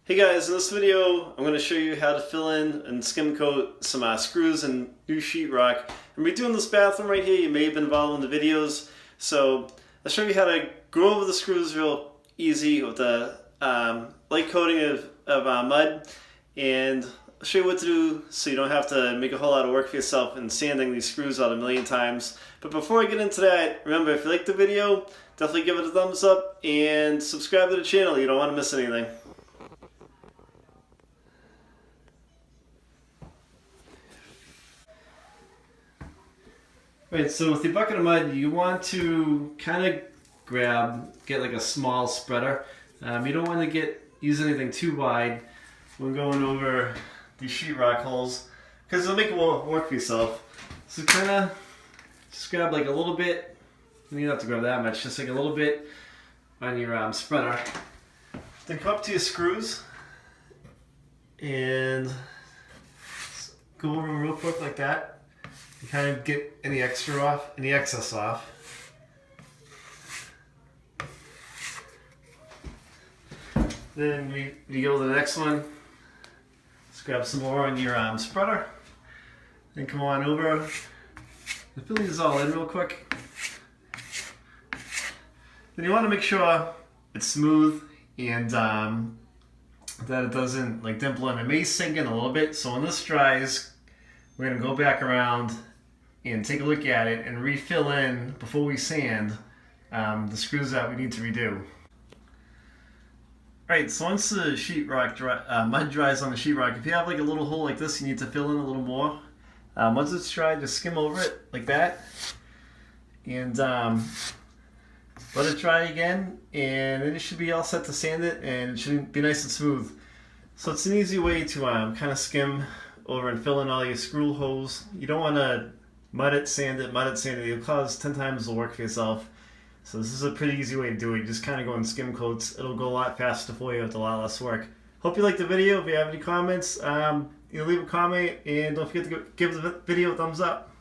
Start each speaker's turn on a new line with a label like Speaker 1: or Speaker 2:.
Speaker 1: Hey guys, in this video I'm going to show you how to fill in and skim coat some screws and new sheetrock. I'm redoing this bathroom right here. You may have been following the videos. So I'll show you how to go over the screws real easy with the light coating of mud, and I'll show you what to do so you don't have to make a whole lot of work for yourself and sanding these screws out a million times. But before I get into that, remember, if you like the video, definitely give it a thumbs up and subscribe to the channel. You don't want to miss anything. Right, so with your bucket of mud, you want to kind of get like a small spreader. You don't want to use anything too wide when going over these sheetrock holes, because it'll make it work for yourself. So kind of just grab like a little bit. You don't have to grab that much, just like a little bit on your spreader. Then come up to your screws and go over them real quick like that. You kind of get any excess off. Then we go to the next one. Let's grab some more on your spreader. Then come on over and fill these all in real quick. Then you want to make sure it's smooth and that it doesn't like dimple in. It may sink in a little bit. So when this dries, we're going to go back around and take a look at it and refill in before we sand the screws that we need to redo. Alright, so once the mud dries on the sheetrock, if you have like a little hole like this, you need to fill in a little more. Once it's dry, just skim over it like that and let it dry again, and then you should be all set to sand it, and it should be nice and smooth. So it's an easy way to kind of skim over and fill in all your screw holes. You don't want to mud it, sand it. You'll cause 10 times the work for yourself. So this is a pretty easy way to do it. You just kind of go and skim coats. It'll go a lot faster for you with a lot less work. Hope you liked the video. If you have any comments, leave a comment, and don't forget to give the video a thumbs up.